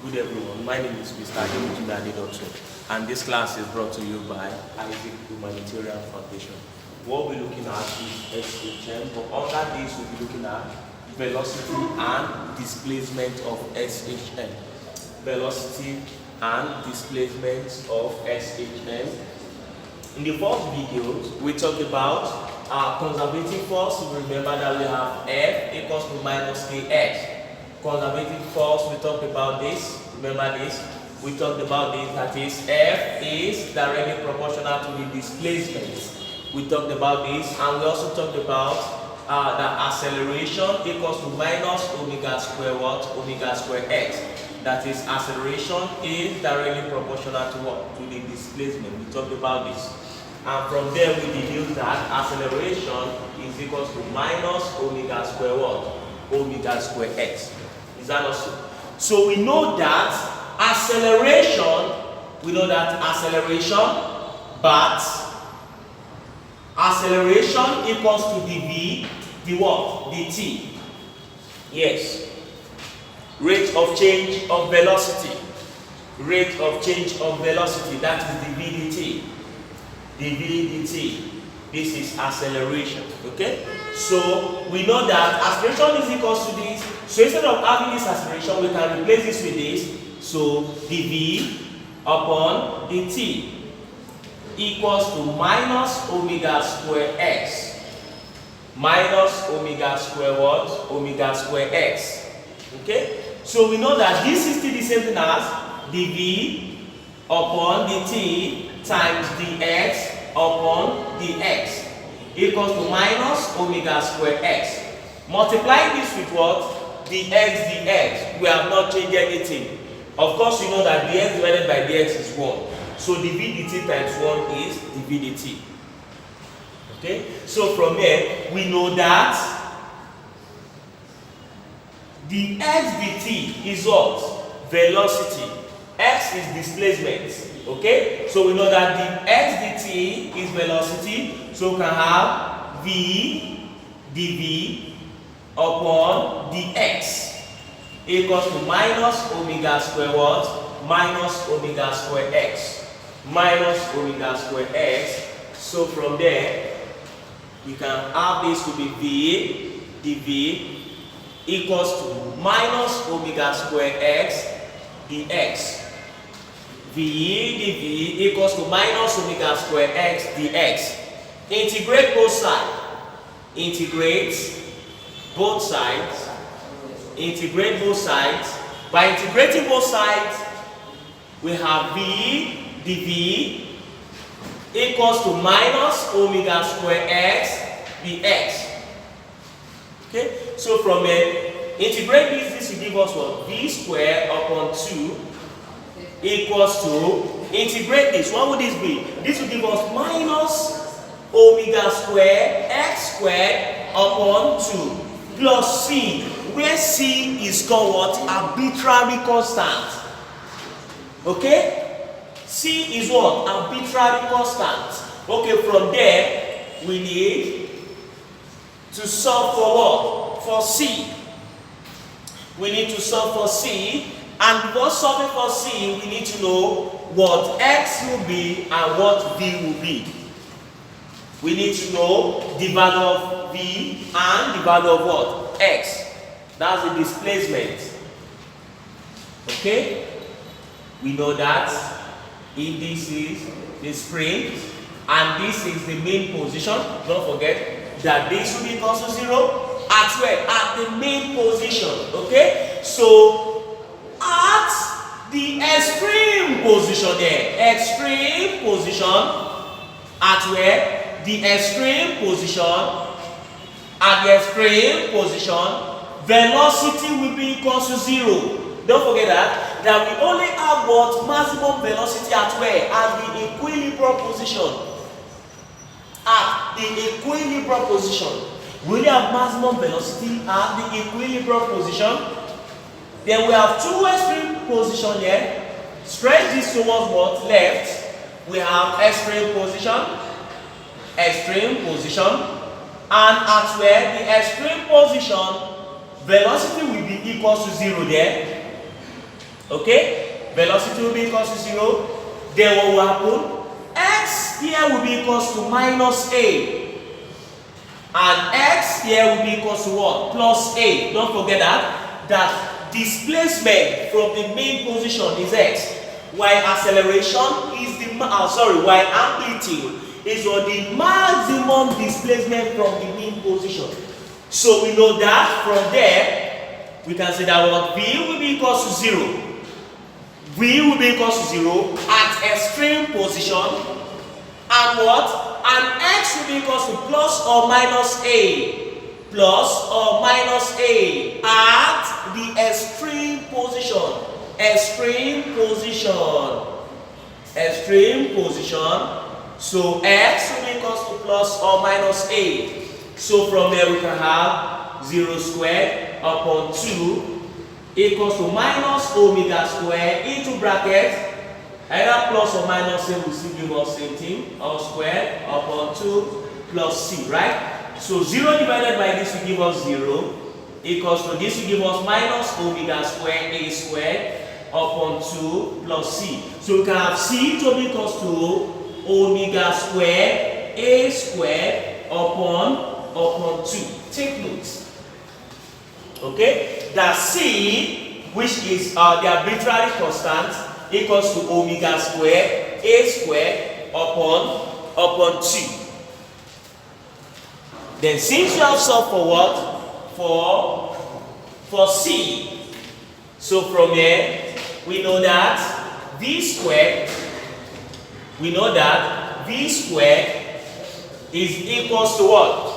Good everyone, my name is Mr. Ademujimi Adedotun, and this class is brought to you by Isaac Humanitarian Foundation. What we're looking at is SHM, but under this we'll be looking at velocity and displacement of SHM. Velocity and displacement of SHM. In the first videos, we talked about conservative force. You remember that we have F equals to minus KX. Conservative force, we talked about this. Remember this? We talked about this, that is F is directly proportional to the displacement. We talked about this, and we also talked about the acceleration equals to minus omega square what? Omega square x. That is, acceleration is directly proportional to what? To the displacement. We talked about this. And from there we deduce that acceleration is equals to minus omega square what? Omega square x. Is that also? So we know that acceleration, but acceleration equals to dv, the what? dt. Yes. Rate of change of velocity. Rate of change of velocity, that is dv dt. dv dt. This is acceleration. Okay? So we know that acceleration is equals to this. So instead of having this acceleration, we can replace this with this. So dv upon dt equals to minus omega square x. Minus omega square what? Omega square x. Okay? So we know that this is still the same thing as dv upon dt times dx upon dx equals to minus omega square x. Multiply this with what? Dx. We have not changed anything. Of course, you know that dx divided by dx is 1. So dv dt times 1 is dv dt. Okay? So from here, we know that dx dt is what? Velocity. X is displacement. Okay? So we know that the x dt is velocity. So we can have v dv upon dx equals to minus omega square what? Minus omega square x. Minus omega square x. So from there, we can have this to be v dv equals to minus omega square x dx. V dv equals to minus omega square x dx. Integrate both sides. Integrate both sides. Integrate both sides. By integrating both sides, we have v dv equals to minus omega square x dx. Okay? So from here, integrate this will give us what? V squared upon 2 equals to, integrate this. What would this be? This will give us minus omega square x squared upon 2 plus c, where c is called what? Arbitrary constant. Okay? C is what? Arbitrary constant. Okay, from there we need to solve for what? For c. We need to solve for c, and before solving for c, we need to know what x will be and what v will be. We need to know the value of v and the value of what? X. That's the displacement. Okay? We know that if this is the spring and this is the main position, don't forget that this will be equal to 0 at where? At the main position. Okay? So at the extreme position there, extreme position at where? The extreme position, at the extreme position, velocity will be equal to 0. Don't forget that we only have what? Maximum velocity at where? At the equilibrium position. At the equilibrium position. We only have maximum velocity at the equilibrium position. Then we have two extreme positions here. Stretch this towards what? Left. We have extreme position. Extreme position, and at where the extreme position velocity will be equal to 0 there. Okay, velocity will be equals to 0. Then what will happen? X here will be equals to minus a. And x here will be equals to what? Plus a. Don't forget that displacement from the main position is x, while acceleration is the while amplitude is what the maximum displacement from the mean position. So we know that from there we can say that what v will be equals to 0. V will be equals to 0 at extreme position, and what? And x will be equals to plus or minus a. Plus or minus a at the extreme position. Extreme position. Extreme position. So x will be equals to plus or minus a. So from there we can have 0 squared upon 2 equals to minus omega squared into bracket. Either plus or minus same will still give us same thing, all squared upon 2 plus c, right? So 0 divided by this will give us 0, equals to this will give us minus omega squared a squared upon 2 plus c. So we can have c to be equals to omega squared a squared upon 2. Take notes. Okay? That c, which is the arbitrary constant, equals to omega squared a squared upon 2. Then since you have solved for what? For c. So from here we know that v squared is equals to what?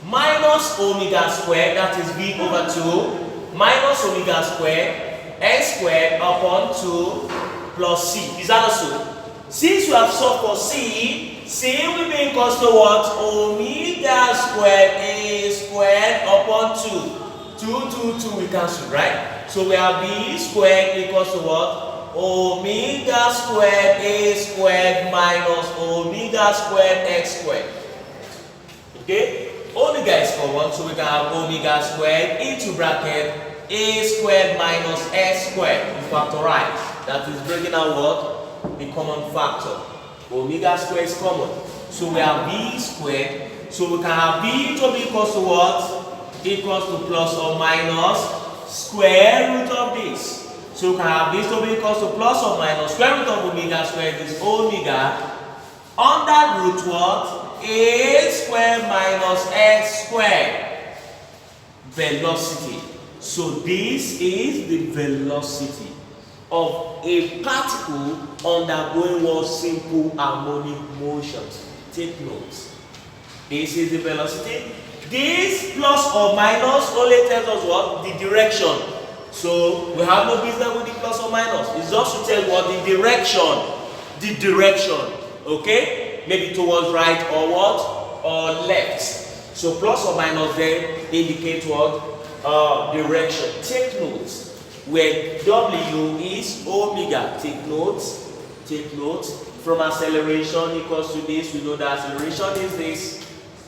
Minus omega squared, that is v over 2, minus omega squared x squared upon 2 plus c. Is that also? Since you have solved for c, c will be equals to what? Omega squared a squared upon 2. We cancel, right? So we have b squared equals to what? Omega squared a squared minus omega squared x squared. Okay? Omega is common, so we can have omega squared into bracket a squared minus x squared. We factorize. That is breaking out what? The common factor. Omega squared is common. So we have b squared. So we can have b to be equals to what? Equals to plus or minus square root of this. So we can have this to be equals to plus or minus square root of omega squared is omega under root what? A squared minus x squared. Velocity. So this is the velocity of a particle undergoing what? Simple harmonic motions. Take notes. This is the velocity. This plus or minus only tells us what? The direction. So we have no business with the plus or minus. It's just to tell what? The direction. The direction. Okay? Maybe towards right or what? Or left. So plus or minus then indicate what? Direction. Take notes. Where W is omega. Take notes. Take notes. From acceleration equals to this, we know that acceleration is this.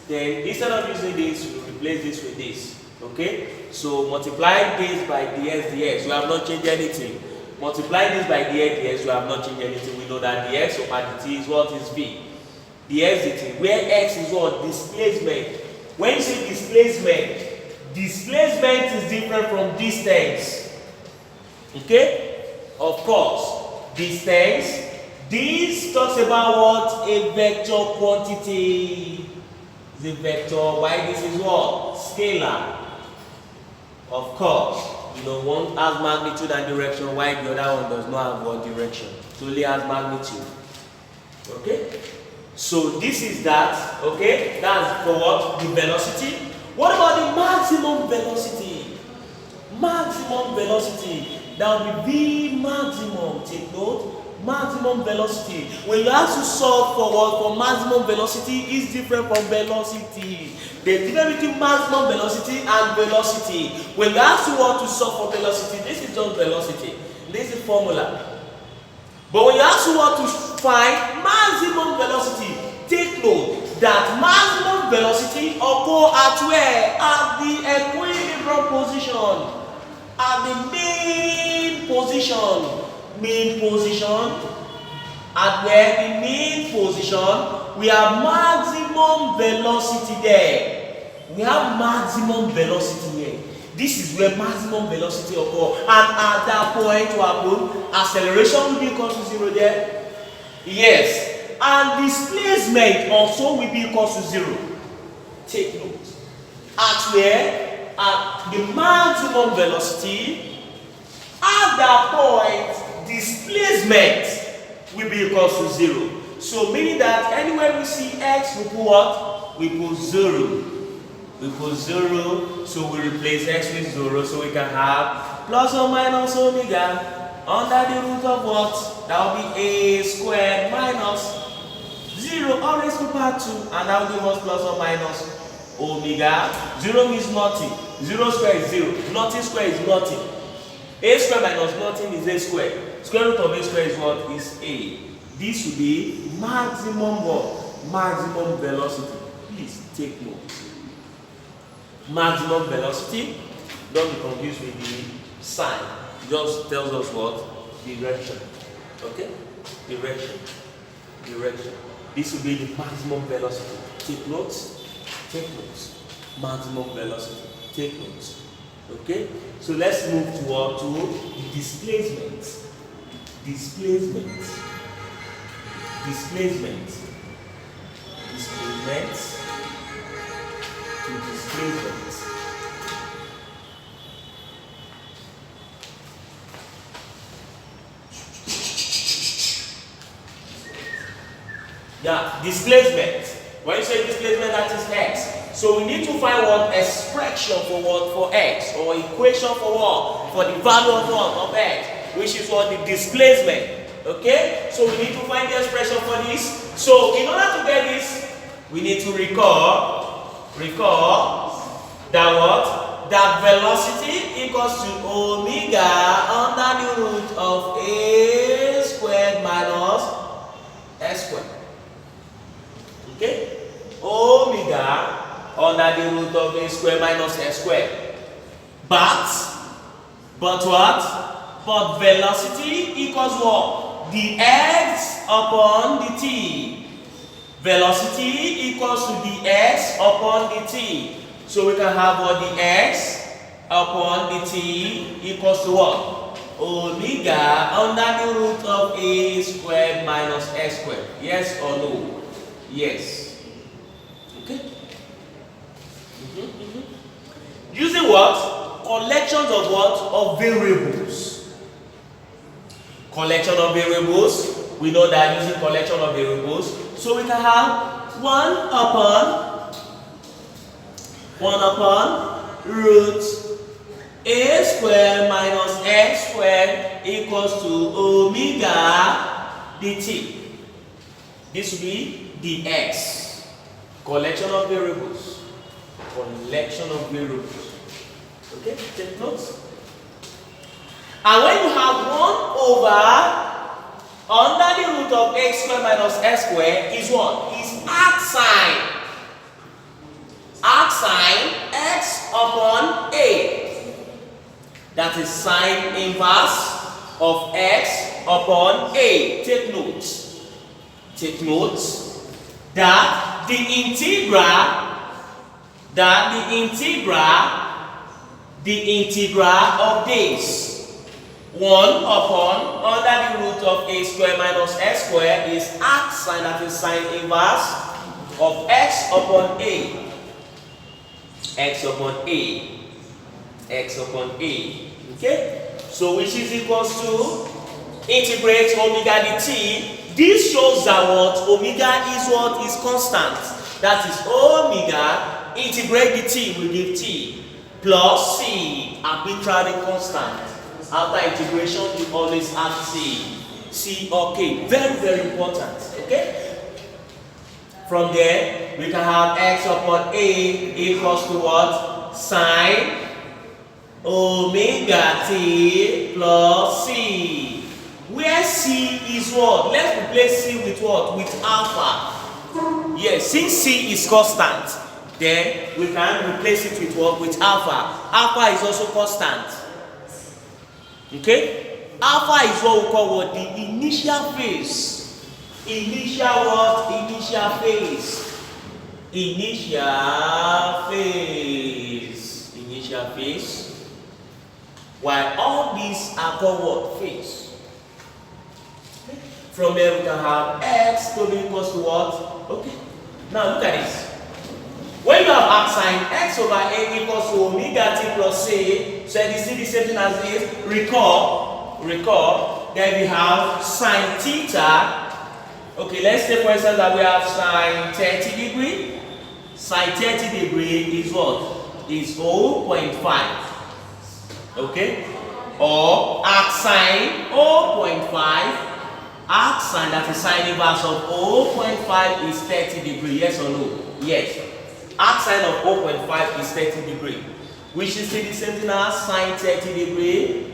Then instead of using this, we replace this with this. Okay? So multiply this by dx. We have not changed anything. Multiply this by dx. We have not changed anything. We know that dx over dt is what is v. Dx dt. Where x is what? Displacement. When you say displacement is different from distance. Okay? Of course. Distance. This talks about what? A vector quantity. The vector. Why this is what? Scalar. Of course. You know, one has magnitude and direction, while the other one does not have what direction. It only has magnitude. Okay? So this is that. Okay? That's for what? The velocity. What about the maximum velocity? Maximum velocity. That will be V maximum. Take note. Maximum velocity. When you have to solve for what? For maximum velocity is different from velocity. The difference between maximum velocity and velocity. When you have to want to solve for velocity, this is just velocity. This is formula. But when you have to want to find maximum velocity, take note that maximum velocity occur at where? At the equilibrium position. At the main position position. Mean position. At where the mean position, we have maximum velocity there. We have maximum velocity here. This is where maximum velocity occurs. And at that point, what happens? Acceleration will be equal to 0 there. Yes. And displacement also will be equal to 0. Take note. At where? At the maximum velocity, at that point, displacement will be equal to 0. So meaning that anywhere we see x, we put what? We put 0. We put 0, so we replace x with 0, so we can have plus or minus omega under the root of what? That will be a squared minus 0 all raised to power 2, and that will give us plus or minus omega. 0 means nothing. 0 square is 0. Nothing square is nothing. A square minus nothing is a square. Square root of a square is what? Is a. This will be maximum what? Maximum velocity. Please take note. Maximum velocity. Don't be confused with the sign. It just tells us what? Direction. Okay? Direction. Direction. This will be the maximum velocity. Take notes. Take notes. Maximum velocity. Take notes. Okay? So let's move toward to displacement. Displacement. Displacement. Displacement. To displacement. Yeah, displacement. When you say displacement, that is x. So we need to find what expression for what? For x, or equation for what? For the value of what? Of x, which is what? The displacement. Okay? So we need to find the expression for this. So in order to get this, we need to recall that what? That velocity equals to omega under the root of a squared minus s squared. Okay? Omega under the root of a squared minus s squared. But what? But velocity equals what? The x upon the t. Velocity equals to the x upon the t. So we can have what? The x upon the t equals to what? Omega under the root of a squared minus s squared. Yes or no? Yes. Okay? Using what? Collections of what? Of variables. Collection of variables. We know that using collection of variables. So we can have 1 upon root a squared minus x squared equals to omega dt. This will be the x. Collection of variables. Collection of variables. Okay, take notes. And when you have 1 over under the root of x squared minus s squared is what? Is arc sine. Arc sine x upon a. That is sine inverse of x upon a. Take notes. Take notes that the integral of this 1 upon under the root of a squared minus s squared is arc sine, that is sine inverse of x upon a. X upon a. X upon a. Okay? So which is equals to integrate omega dt. This shows that what? Omega is what? Is constant. That is omega integrate the t will give t plus c arbitrary constant. After integration, you always add c. C or k. Very, very important. Okay? From there, we can have x upon a equals to what? Sine omega t plus c. Where c is what? Let's replace c with what? With alpha. Yes, since c is constant, then we can replace it with what? With alpha. Alpha is also constant. Okay? Alpha is what we call what? The initial phase. Initial what? Initial phase. Initial phase. Initial phase. While all these are called what? Phase. From there we can have x to be equals to what? Okay. Now look at this. When you have arc sine, x over a equals to omega t plus c, so you see the same thing as this. Recall, then we have sine theta. Okay, let's say for instance that we have sine 30 degree. Sine 30 degree is what? Is 0.5. Okay? Or arc sine 0.5. Arc sine, that is sine inverse of 0.5 is 30 degree. Yes or no? Yes. Arc sine of 0.5 is 30 degree. Which is the same thing as sine 30 degree.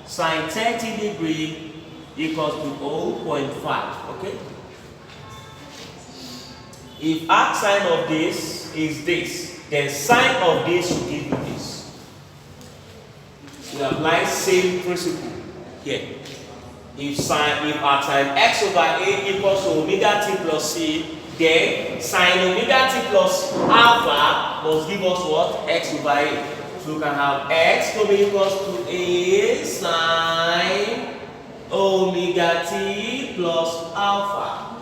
Sine 30 degree equals to 0.5. Okay? If arc sine of this is this, then sine of this will give you this. We apply same principle here. If arc sine x over a equals to omega t plus c, then sine omega t plus alpha must give us what? X over a. So we can have x to be equals to a sine omega t plus alpha,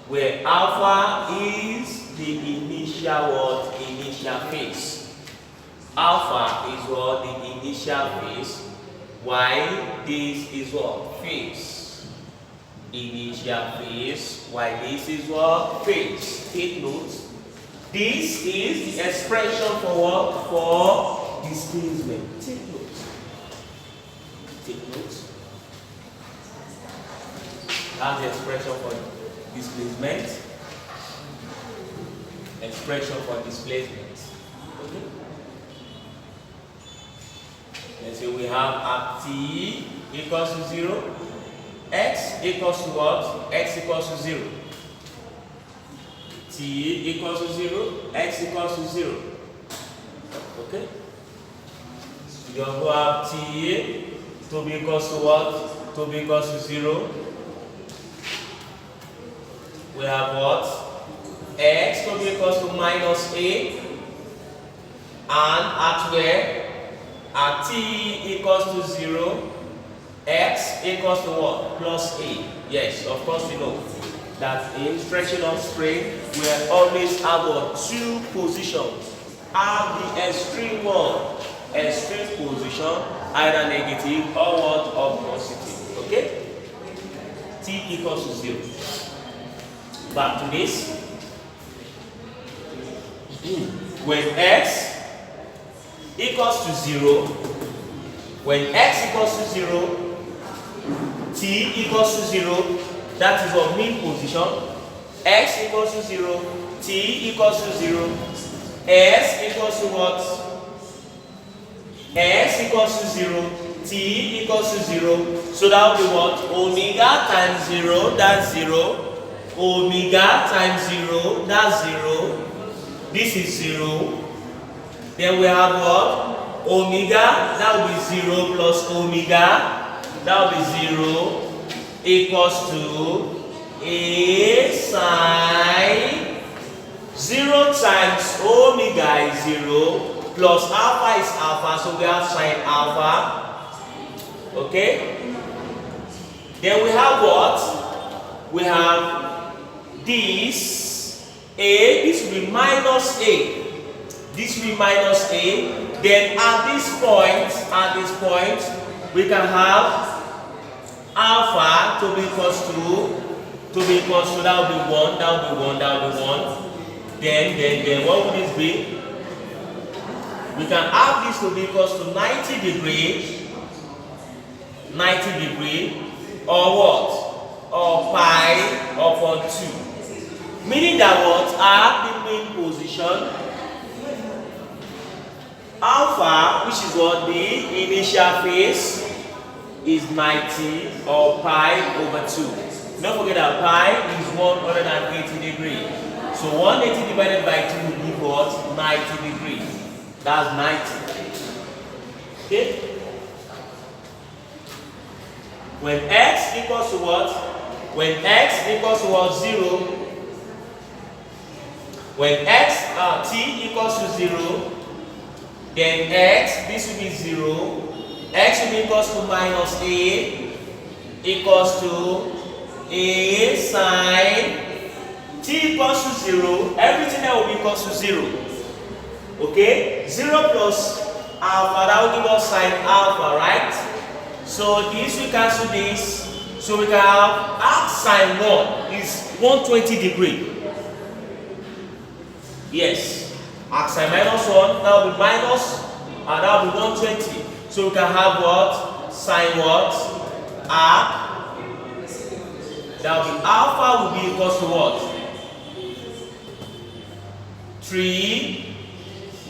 where alpha is the initial what? Initial phase. Alpha is what? The initial phase. While this is what? Phase. Initial phase. While this is what? Phase. Take note. This is the expression for what? For displacement. Take note. Take note. That's the expression for displacement. Expression for displacement. Okay. Let's say we have at t equals to 0, x equals to what? X equals to 0. T equals to 0, x equals to 0. Okay? You also have t to be equals to what? To be equals to 0. We have what? X to be equals to minus a. And at where? At t equals to 0, x equals to what? Plus a. Yes, of course we know that in stretching of spring, we always have what? Two positions. Have the extreme one, extreme position, either negative or what? Or positive. Okay? T equals to 0. Back to this. When x equals to 0, when x equals to 0, t equals to 0, that is our mean position. X equals to 0, t equals to 0, s equals to what? S equals to 0, t equals to 0. So that will be what? Omega times 0, that's 0. Omega times 0, that's 0. This is 0. Then we have what? Omega, that will be 0 plus omega, that will be 0 equals to a sine 0 times omega is 0 plus alpha is alpha, so we have sine alpha. Okay? Then we have what? We have this a, this will be minus a. This will be minus a. Then at this point, we can have alpha to be equals to, that will be 1, that will be 1, that will be 1. Then what would this be? We can have this to be equals to 90 degree, or what? Or pi upon 2. Meaning that what? At the mean position, alpha, which is what? The initial phase, is 90 or pi over 2. Don't forget that pi is 180 degrees. So 180 divided by 2 will give what? 90 degrees. That's 90. Okay? When x equals to what? When x equals to what? 0. When t equals to 0, then x, this will be 0. X will be equals to minus a equals to a sine t equals to 0. Everything that will be equals to 0. Okay? 0 plus alpha, that will give us sine alpha, right? So this we cancel this. So we can have arc sine 1 is 120 degree. Yes. Arc sine minus 1, that will be minus, and that will be 120. So we can have what? Sine what? Arc. That will be alpha will be equals to what? 3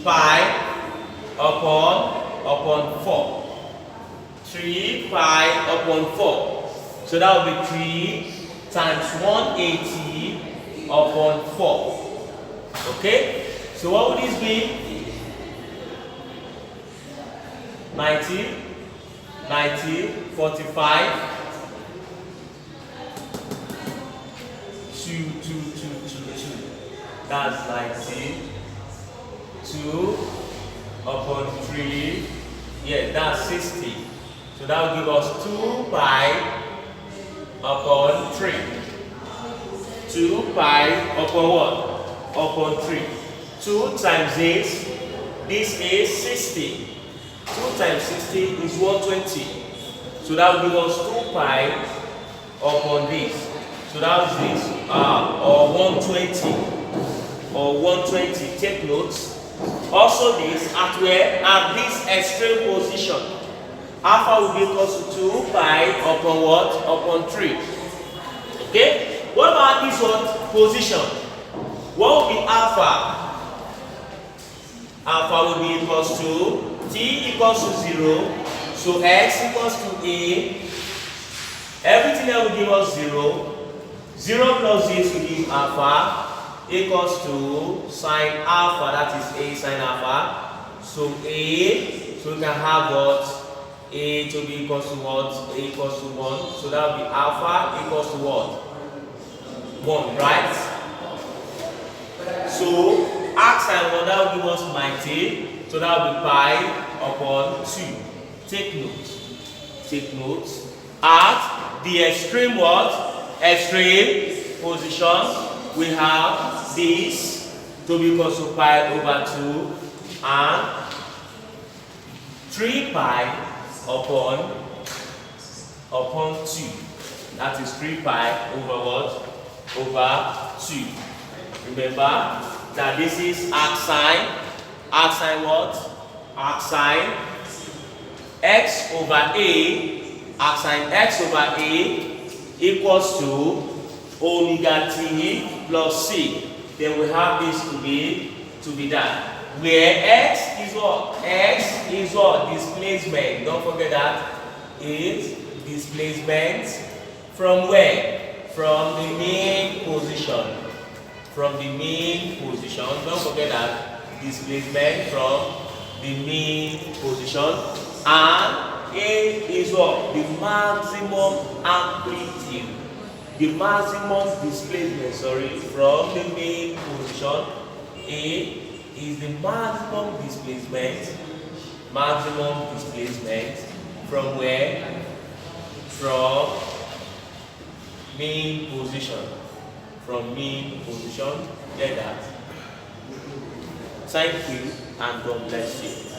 pi upon 4. 3 pi upon 4. So that will be 3 times 180 upon 4. Okay? So what would this be? 90, 45, 2. That's 90. 2 upon 3. Yeah, that's 60. So that will give us 2 pi upon 3. 2 pi upon what? Upon 3. 2 times this is 60. 2 times 60 is 120. So that will give us 2 pi upon this. So that is this, or 120. Or 120. Take notes. Also this, at where? At this extreme position. Alpha will be equal to 2 pi upon what? Upon 3. Okay? What about this one? Position. What will be alpha? Alpha will be equals to t equals to 0. So x equals to a. Everything that will give us 0. 0 plus this will give alpha equals to sine alpha. That is a sine alpha. So a. So we can have what? A to be equals to what? A equals to 1. So that will be alpha equals to what? 1, right? So arc sine 1, that will give us 90. So that will be pi upon 2. Take note. Take note. At the extreme what? Extreme position, we have this to be equals to pi over 2 and 3 pi upon 2. That is 3 pi over what? Over 2. Remember that this is arc sine. Arc sine what? Arc sine x over a. Arc sine x over a equals to omega t plus c. Then we have this to be that. Where x is what? X is what? Displacement. Don't forget that. Is displacement from where? From the main position. From the main position. Don't forget that. Displacement from the main position. And A is what? The maximum amplitude. The maximum displacement, from the main position. A is the maximum displacement. Maximum displacement from where? From main position. From main position. Get that? Thank you and God bless you.